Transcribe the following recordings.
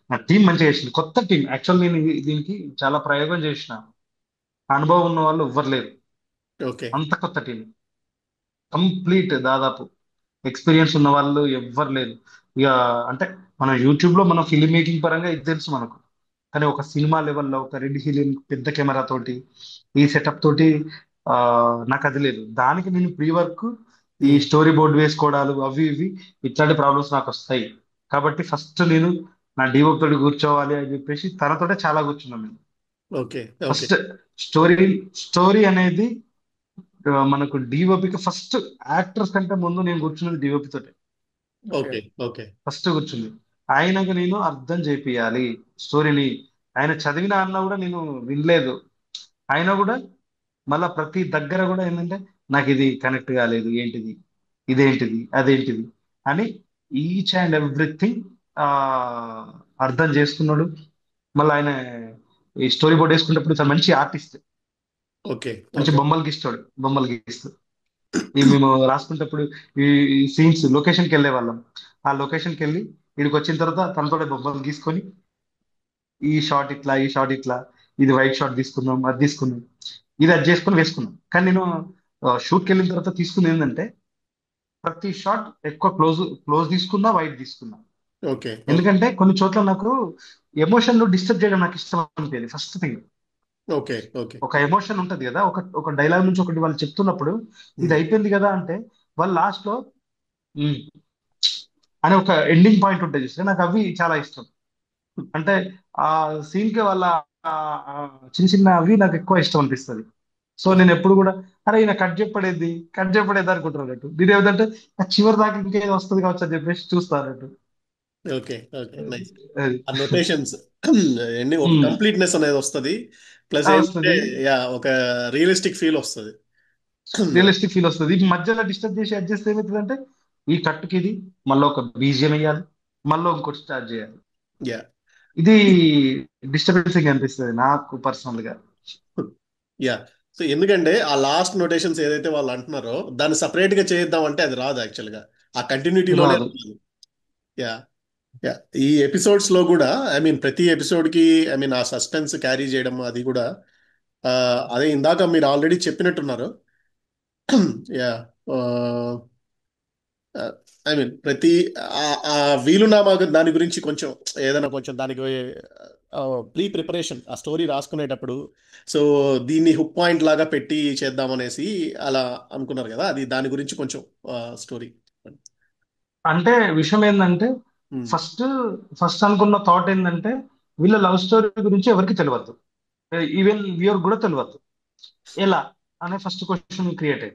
నా టీం మంచిగా చేసింది, కొత్త టీం. యాక్చువల్ నేను దీనికి చాలా ప్రయోగం చేసిన, అనుభవం ఉన్న వాళ్ళు ఎవ్వరు లేరు. ఓకే. అంత కొత్త టీం, కంప్లీట్ దాదాపు ఎక్స్పీరియన్స్ ఉన్న వాళ్ళు ఎవ్వరు లేరు. ఇక అంటే మన యూట్యూబ్ లో మన ఫిల్మ్ మేకింగ్ పరంగా ఇది తెలుసు మనకు, కానీ ఒక సినిమా లెవెల్లో ఒక రెడ్ హీలియం పెద్ద కెమెరా తోటి ఈ సెటప్ తోటి ఆ నాకు అది లేదు. దానికి నేను ప్రీ వర్క్, ఈ ఉమ్. స్టోరీ బోర్డ్ వేసుకోవడాలు అవి ఇవి ఇట్లాంటి ప్రాబ్లమ్స్ నాకు వస్తాయి. కాబట్టి ఫస్ట్ నేను నా డివోప్ తోటి కూర్చోవాలి అని చెప్పేసి తనతోటే చాలా కూర్చున్నాం మేము. Okay. Okay. First story story అనేది మనకు డిఓపికి ఫస్ట్, యాక్టర్స్ కంటే ముందు నేను కూర్చున్నది డిఓపి తోటే. ఓకే. ఓకే. ఓకే. ఫస్ట్ కూర్చుంది ఆయనకు నేను అర్థం చేపియాలి స్టోరీని. ఆయన చదివిన అన్న కూడా నేను వినలేదు. ఆయన కూడా మళ్ళా ప్రతి దగ్గర కూడా ఏంటంటే నాకు ఇది కనెక్ట్ కాలేదు, ఏంటిది, ఇదేంటిది, అదేంటిది అని ఈచ్ అండ్ ఎవ్రీథింగ్ ఆ అర్థం చేసుకున్నాడు. మళ్ళీ ఆయన ఈ స్టోరీ బోర్డ్ వేసుకునేటప్పుడు చాలా మంచి ఆర్టిస్ట్, ఓకే. మంచి ఓకే. బొమ్మలు గీస్తాడు, బొమ్మలు గీస్తాడు. ఈ మేము రాసుకునేటప్పుడు ఈ సీన్స్ లొకేషన్కి వెళ్ళే వాళ్ళం. ఆ లొకేషన్కి వెళ్ళి ఇక్కడికి వచ్చిన తర్వాత తనతో బొమ్మలు గీసుకొని ఈ షాట్ ఇట్లా, ఈ షాట్ ఇట్లా, ఇది వైట్ షాట్ తీసుకుందాం, అది తీసుకుందాం, ఇది అది చేసుకుని వేసుకున్నాం. కానీ నేను షూట్కి వెళ్ళిన తర్వాత తీసుకుంది ఏంటంటే ప్రతి షాట్ ఎక్కువ క్లోజ్ క్లోజ్ తీసుకున్నా, వైట్ తీసుకున్నా. ఓకే. ఓకే. ఎందుకంటే కొన్ని చోట్ల నాకు ఎమోషన్ డిస్టర్బ్ చేయడం నాకు ఇష్టం అనిపించేది ఫస్ట్ థింగ్. ఓకే. ఓకే. ఒక ఎమోషన్ ఉంటది కదా, ఒక ఒక డైలాగ్ నుంచి ఒకటి వాళ్ళు చెప్తున్నప్పుడు ఇది ఉమ్. అయిపోయింది కదా అంటే వాళ్ళు లాస్ట్ లో "ఉమ్" అనే ఒక ఎండింగ్ పాయింట్ ఉంటుంది చూస్తే నాకు అవి చాలా ఇష్టం. అంటే ఆ సీన్ కి వాళ్ళ ఆ చిన్న చిన్న అవి నాకు ఎక్కువ ఇష్టం అనిపిస్తుంది. సో నేను ఎప్పుడు కూడా అరే ఈయన కట్ చెప్పడేది, కట్ చెప్పడేది అనుకుంటున్నాను అన్నట్టు. నేను ఏమిటంటే ఆ చివరి దాకా ఇంకేదో వస్తుంది కావచ్చు అని చెప్పేసి చూస్తాను అన్నట్టు. ఓకే. ఓకే. నైస్. అది ఆ నొటేషన్స్ ఎన్ని ఒక ఉమ్, కంప్లీట్నెస్ అనేది వస్తుంది. ప్లస్ ఏంటంటే వస్తుంది, యా ఒక రియలిస్టిక్ ఫీల్ వస్తుంది. రియలిస్టిక్ ఫీల్ వస్తుంది. ఈ మధ్యలో డిస్టర్బ్ చేసి అడ్జస్ట్ ఏమవుతుందంటే ఈ కట్టుకి ఇది మళ్ళీ ఒక బీజియం వేయాలి, మళ్ళీ ఇంకోటి స్టార్ట్ చేయాలి. యా. ఇది డిస్టర్బెన్సింగ్ అనిపిస్తుంది నాకు పర్సనల్ గా. యా. సో ఎందుకంటే ఆ లాస్ట్ నొటేషన్స్ ఏదైతే వాళ్ళు అంటున్నారో దాన్ని సపరేట్ గా చేద్దాం అంటే అది రాదు యాక్చువల్ గా. ఆ కంటిన్యూటీలోనే రాదు. రాదు. యా. యా. ఈ ఎపిసోడ్స్ లో కూడా ఐ మీన్ ప్రతి ఎపిసోడ్ కి ఐ మీన్ ఆ సస్పెన్స్ క్యారీ చేయడం అది కూడా ఆ, అదే ఇందాక మీరు ఆల్రెడీ చెప్పినట్టున్నారు. యా. ఐ మీన్ ప్రతి ఆ ఆ వీలునామా దాని గురించి కొంచెం ఏదైనా కొంచెం దానికి ప్రీ ప్రిపరేషన్ ఆ స్టోరీ రాసుకునేటప్పుడు సో దీన్ని హుక్ పాయింట్ లాగా పెట్టి చేద్దామనేసి అలా అనుకున్నారు కదా, అది దాని గురించి కొంచెం స్టోరీ. అంటే విషయం ఏంటంటే ఫస్ట్ ఫస్ట్ అనుకున్న థాట్ ఏంటంటే వీళ్ళ లవ్ స్టోరీ గురించి ఎవరికి తెలియదు, ఈవెన్ వ్యూర్ కూడా తెలియదు. ఎలా అనే ఫస్ట్ క్వశ్చన్ క్రియేట్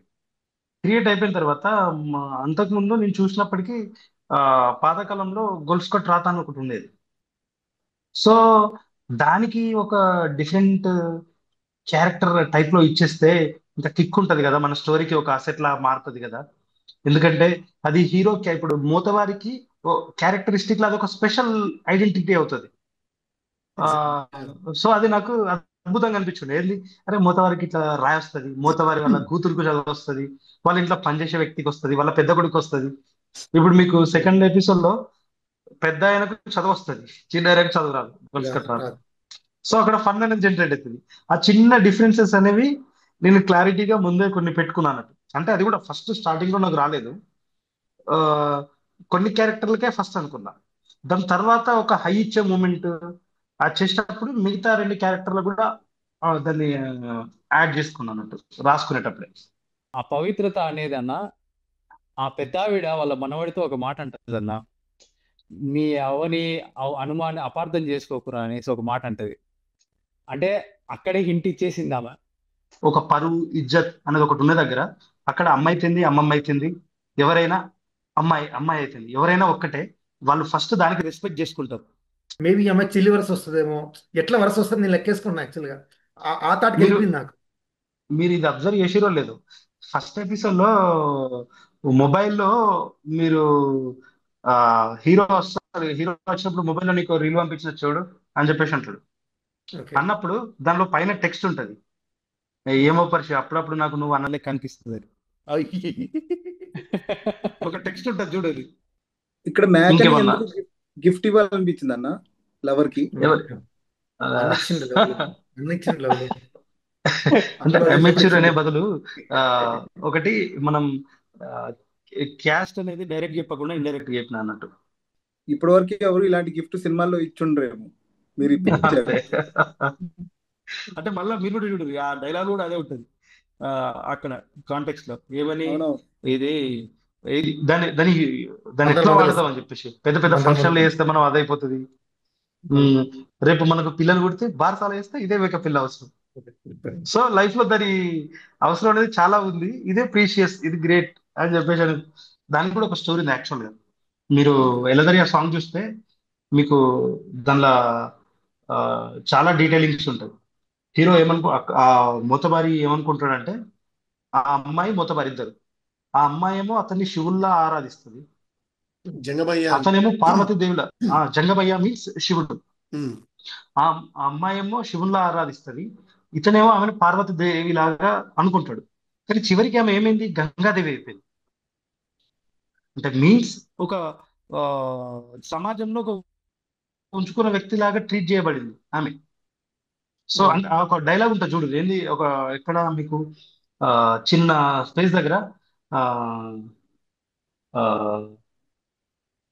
అయిపోయిన తర్వాత అంతకుముందు నేను చూసినప్పటికీ ఆ పాతకాలంలో గొలుసు కట్ రాత అని ఒకటి ఉండేది. సో దానికి ఒక డిఫరెంట్ క్యారెక్టర్ టైప్ లో ఇచ్చేస్తే ఇంకా కిక్ ఉంటది కదా, మన స్టోరీకి ఒక అసెట్ లా మారుతుంది కదా. ఎందుకంటే అది హీరో ఇప్పుడు మూతవారికి క్యారెక్టరిస్టిక్ లాగా ఒక స్పెషల్ ఐడెంటిటీ అవుతుంది. ఆ ఎగ్జాక్ట్లీ. సో అది నాకు అద్భుతంగా అనిపించింది. ఏంది, అరే మూతవారికి ఇట్లా రాయి వస్తుంది, మూతవారి వాళ్ళ కూతురుకు చదువు వస్తుంది, వాళ్ళ ఇంట్లో పనిచేసే వ్యక్తికి వస్తుంది, వాళ్ళ పెద్ద కొడుకు వస్తుంది. ఇప్పుడు మీకు సెకండ్ ఎపిసోడ్ లో పెద్ద ఆయనకు చదువు వస్తుంది, చిన్న ఆయనకు చదువు రాదు, గొలుసు రాదు. రాదు. సో అక్కడ ఫన్ అనేది జనరేట్ అవుతుంది. ఆ చిన్న డిఫరెన్సెస్ అనేవి నేను క్లారిటీగా ముందే కొన్ని పెట్టుకున్నాను. అంటే అది కూడా ఫస్ట్ స్టార్టింగ్ లో నాకు రాలేదు. ఆ, కొన్ని క్యారెక్టర్లకే ఫస్ట్ అనుకున్నా. దాని తర్వాత ఒక హై ఇచ్చే మూమెంట్ అది చేసేటప్పుడు మిగతా రెండు క్యారెక్టర్లు కూడా దాన్ని యాడ్ చేసుకున్నాను అన్నట్టు రాసుకునేటప్పుడే. ఆ పవిత్రత అనేది అన్న, ఆ పెద్దావిడ వాళ్ళ మనవడితో ఒక మాట అంటది అన్న, మీ అవని అనుమాని అపార్థం చేసుకోకురా అనేసి ఒక మాట అంటది. అంటే అక్కడే హింట్ ఇచ్చేసింది ఆమె. ఒక పరువు ఇజ్జత్ అనేది ఒకటి ఉన్న దగ్గర అక్కడ అమ్మ అయితుంది, అమ్మమ్మ అయితుంది, ఎవరైనా అమ్మాయి అమ్మాయి అయితుంది, ఎవరైనా ఒక్కటే. వాళ్ళు ఫస్ట్ దానికి రెస్పెక్ట్ చేసుకుంటారు. మేబీ ఈ అమ్మాయి చిల్లి వరుస వస్తుందేమో, ఎట్లా వరుస వస్తుంది నేను లెక్కేసుకున్నా యాక్చువల్గా. ఆ థాట్కి మీరు వెళ్ళిపోయింది నాకు. మీరు ఇది అబ్జర్వ్ చేసిరో లేదు, ఫస్ట్ ఎపిసోడ్ లో మొబైల్లో మీరు ఆ హీరో వస్తారు, హీరో వచ్చినప్పుడు మొబైల్లో నీకు రీల్ పంపించిన చూడు అని చెప్పేసి అంటాడు. ఓకే. అన్నప్పుడు దానిలో పైన టెక్స్ట్ ఉంటది, ఏమో పరిచయం అప్పుడప్పుడు నాకు నువ్వు అన్నలే కనిపిస్తుంది అని. ఒక టెక్స్ట్ ఉంటుంది చూడు అది. ఇక్కడ మేకని ఇంకేమన్నా ఎందుకు గిఫ్ట్ ఇవ్వాలనిపించింది అన్న? లవర్ కి ఎవరు ఆ, అన్నిచ్చిండు లవ్ అన్నిచ్చిండు లవ్ అంటే అందరూ అదే అమెచ్యూర్ అనే చూపించిండు. బదులు ఆ, ఒకటి మనం క్యాస్ట్ అనేది డైరెక్ట్ చెప్పకుండా ఇండైరెక్ట్ చెప్పిన అన్నట్టు. ఇప్పటి వరకు ఎవరు ఇలాంటి గిఫ్ట్ సినిమాల్లో ఇచ్చుండ్రేమో, మీరు ఇప్పించారు. అంతే. అంటే మళ్ళీ మీరు కూడా చూడరు ఆ డైలాగ్ కూడా అదే ఉంటుంది అక్కడ కాంటెక్స్ట్ లో ఏమని అవునవును. ఇది దాన్ని దాన్ని దాన్ని అందరం ఎట్లా వదిలేస్తాం వాడదాం అని చెప్పేసి పెద్ద పెద్ద అందరం ఫంక్షన్లు వదిలేస్తాం. చేస్తే మనం అదైపోతుంది. రేపు మనకు పిల్లలు పుడితే బారసాల వేస్తే ఇదే మేకప్ పిల్ల అవసరం. సో లైఫ్ లో దాని అవసరం అనేది చాలా ఉంది. ఇదే ప్రీషియస్, ఇది గ్రేట్ అని చెప్పేసి దానికి కూడా ఒక స్టోరీ ఉంది యాక్చువల్ గా. మీరు ఎలదరి ఆ సాంగ్ చూస్తే మీకు దానిలో ఆ, చాలా డీటెయిలింగ్స్ ఉంటాయి. హీరో ఆ మోతబారి ఏమనుకుంటాడంటే ఆ అమ్మాయి మోతబారి ఇద్దరు. ఆ అమ్మాయి ఏమో అతన్ని శివుల్లా ఆరాధిస్తుంది, జంగమయ్య అతనేమో పార్వతీదేవిలా. జంగమయ్య మీన్స్ శివుడు. ఉమ్, ఆ ఆ అమ్మాయి ఏమో శివుల్లా ఆరాధిస్తుంది, ఇతనేమో ఆమెను పార్వతీదేవి లాగా అనుకుంటాడు. కానీ చివరికి ఆమె ఏమైంది, గంగాదేవి అయిపోయింది. అంటే మీన్స్ ఒక ఆ, సమాజంలో ఒక ఉంచుకున్న వ్యక్తిలాగా ట్రీట్ చేయబడింది ఆమె. సో ఒక డైలాగ్ ఉంటుంది చూడు, ఏంది ఒక ఎక్కడ మీకు ఆ, చిన్న స్పేస్ దగ్గర ఆ, ఆ,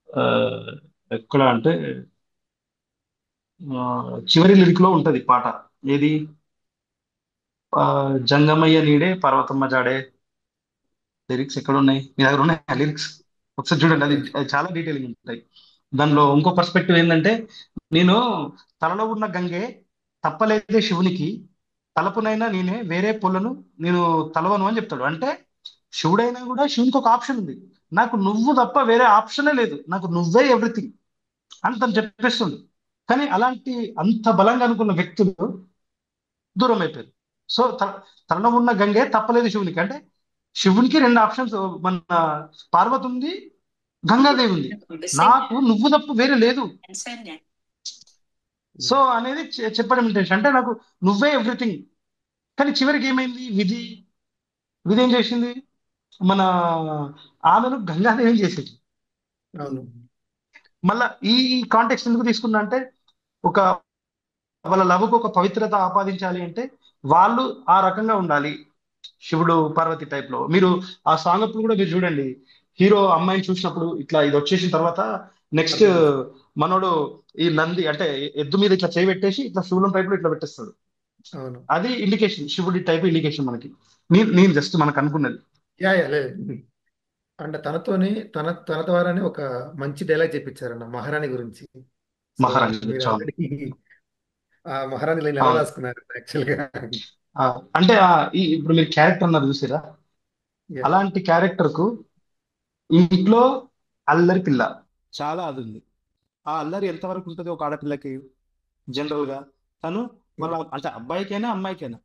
ఆ, ఎక్కడ అంటే చివరి లిరిక్ లో ఉంటది పాట. ఏది ఆ, జంగమయ్య నీడే పర్వతమ్మ జాడే. లిరిక్స్ ఎక్కడ ఉన్నాయి, మీ దగ్గర ఉన్నాయి ఆ లిరిక్స్? ఒకసారి చూడండి, అది చాలా డీటెయిలింగ్ ఉంటాయి. దానిలో ఇంకో పర్స్పెక్టివ్ ఏంటంటే, నేను తలలో ఉన్న గంగే తప్పలేదే శివునికి, తలపునైనా నేనే వేరే పొలను నేను తలవను అని చెప్తాడు. అంటే శివుడైనా కూడా శివునికి ఒక ఆప్షన్ ఉంది, నాకు నువ్వు తప్ప వేరే ఆప్షనే లేదు, నాకు నువ్వే ఎవ్రీథింగ్ అని తను చెప్పేస్తుంది. కానీ అలాంటి అంత బలంగా అనుకున్న వ్యక్తులు దూరం అయిపోయారు. సో తనలో ఉన్న గంగే తప్పలేదు శివునికి. అంటే శివునికి రెండు ఆప్షన్స్, మన పార్వతి ఉంది, గంగాదేవి ఉంది, నాకు నువ్వు తప్ప వేరే లేదు. సో అనేది చెప్పడం ఇంటెన్షన్, అంటే నాకు నువ్వే ఎవ్రీథింగ్. కానీ చివరికి ఏమైంది, విధి విధి ఏం చేసింది, మన ఆమెను గంగాదేవి చేసేది. అవును. మళ్ళా ఈ కాంటెక్స్ట్ ఎందుకు తీసుకున్నా అంటే, ఒక వాళ్ళ లవ్కు ఒక పవిత్రత ఆపాదించాలి అంటే వాళ్ళు ఆ రకంగా ఉండాలి, శివుడు పార్వతి టైప్ లో. మీరు ఆ సాంగ్ అప్పుడు కూడా మీరు చూడండి, హీరో అమ్మాయిని చూసినప్పుడు ఇట్లా ఇది వచ్చేసిన తర్వాత నెక్స్ట్ మనోడు ఈ నంది అంటే ఎద్దు మీద ఇట్లా చేయి పెట్టేసి ఇట్లా శూలం టైప్ లో ఇట్లా పెట్టేస్తాడు. అవును. అది ఇండికేషన్, శివుడి టైప్ ఇండికేషన్ మనకి. నేను జస్ట్ మనకు అనుకున్నది. యా యా లేదు. అంటే తనతోని తన ద్వారానే ఒక మంచి డైలాగ్ చెప్పించారన్న మహారాణి గురించి. సో మహారాణి మీరు గురించి, అవును. ఆల్రెడీ ఆ మహారాణి లైన్ ఎలా అవును. రాసుకున్నారు యాక్చువల్ గా. ఆ, అంటే ఇప్పుడు మీరు క్యారెక్టర్ అన్నారు చూసారా, యా అలాంటి క్యారెక్టర్ కు ఇంట్లో అల్లరి పిల్ల చాలా అది ఉంది. ఆ అల్లరి ఎంతవరకు ఉంటుంది ఒక ఆడపిల్లకి జనరల్ గా? తను వాళ్ళ అంటే అబ్బాయికైనా అమ్మాయికైనా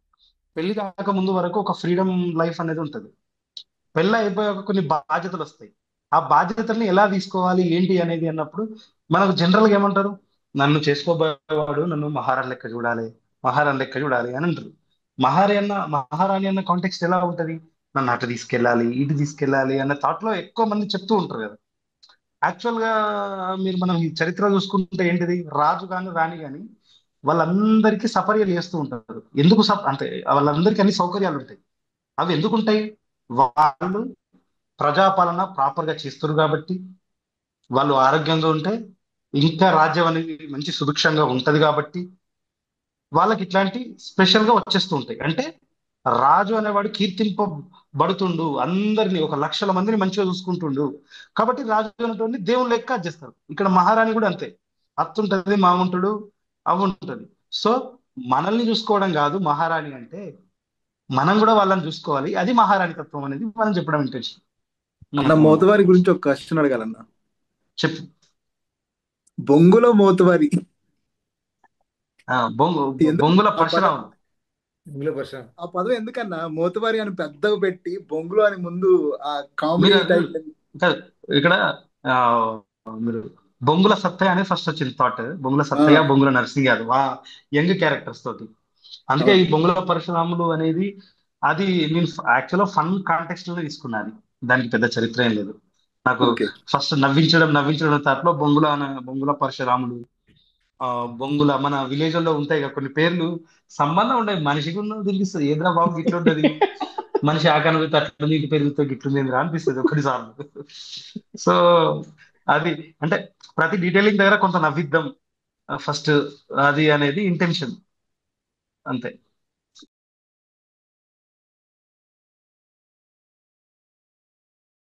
పెళ్లి కాక ముందు వరకు ఒక ఫ్రీడమ్ లైఫ్ అనేది ఉంటుంది. పెళ్ళి అయిపోయాక కొన్ని బాధ్యతలు వస్తాయి. ఆ బాధ్యతల్ని ఎలా తీసుకోవాలి ఏంటి అనేది అన్నప్పుడు మనకు జనరల్ గా ఏమంటారు, నన్ను చేసుకోబోయేవాడు నన్ను మహారాణి లెక్క చూడాలి, మహారాణి లెక్క చూడాలి అని అంటారు. మహారాణి అన్న కాంటెక్స్ట్ ఎలా ఉంటది, నన్ను అటు తీసుకెళ్ళాలి ఇటు తీసుకెళ్ళాలి అన్న థాట్ లో ఎక్కువ మంది చెప్తూ ఉంటారు కదా. యాక్చువల్ గా మనం ఈ చరిత్ర చూసుకుంటే ఏంటిది, రాజు గాని రాణి గాని వాళ్ళందరికీ సపర్యలు చేస్తూ ఉంటారు. ఎందుకు అంటే వాళ్ళందరికీ అన్ని సౌకర్యాలు ఉంటాయి. అవి ఎందుకు ఉంటాయి, వాళ్ళు ప్రజాపాలన ప్రాపర్ గా చేస్తారు కాబట్టి, వాళ్ళు ఆరోగ్యంగా ఉంటే ఇంకా రాజ్యం అనేది మంచి సుభిక్షంగా ఉంటది కాబట్టి వాళ్ళకి ఇట్లాంటి స్పెషల్ గా వచ్చేస్తూ ఉంటాయి. అంటే రాజు అనేవాడు కీర్తింపబడుతుండు, అందరినీ ఒక లక్షల మందిని మంచిగా చూసుకుంటుండు కాబట్టి రాజు అనేటువంటి దేవుని లెక్క చేస్తారు. ఇక్కడ మహారాణి కూడా అంతే, అత్తుంటది మాముంటాడు అవి ఉంటది. సో మనల్ని చూసుకోవడం కాదు మహారాణి అంటే, మనం కూడా వాళ్ళని చూసుకోవాలి, అది మహారాణి తత్వం అనేది మనం చెప్పడం ఇంటెన్షన్. అన్న మోతువారి గురించి ఒక క్వశ్చన్ అడగాలన్న. చెప్పు. బొంగులో మోతువారి ఎందుకు బొంగుల ఆ పదం పరశురాములు. ఇంగ్లో వర్షం. ఆ పదం ఎందుకన్నా మోతువారి అని పెద్దగా పెట్టి బొంగులో అని ముందు ఆ కామెడీ మీరు టైప్ కాదు, ఇక్కడ ఆ, మీరు బొంగుల సత్తయ్య అనేది ఫస్ట్ వచ్చింది థాట్. బొంగుల సత్తయ్య, బొంగుల నర్సింగ్ యాదవ్ ఆ యంగ్ క్యారెక్టర్స్ తోటి. అందుకే ఈ బొంగుల పరశురాములు అనేది అది నేను యాక్చువల్గా ఫన్ కాంటెక్స్ట్ లో తీసుకున్నది, దానికి పెద్ద చరిత్ర ఏం లేదు. నాకు ఓకే. ఫస్ట్ నవ్వించడం థాట్ లో బొంగుల పరశురాములు బొంగుల మన విలేజ్ లో ఉంటాయి కదా కొన్ని పేర్లు, సంబంధం ఉండదు, మనిషికి ఉన్నది తెలిపిస్తుంది. ఏద్రా బాబు ఇట్లా ఉంటది, మనిషి ఆకలి పోతే అట్లా నీటి పెరుగుతో గిట్లుంది ఏందిరా అనిపిస్తుంది ఒకటిసార్లు. సో అది అంటే ప్రతి డీటెయిలింగ్ దగ్గర కొంత నవ్విద్దాం ఫస్ట్, అది అనేది ఇంటెన్షన్ అంతే.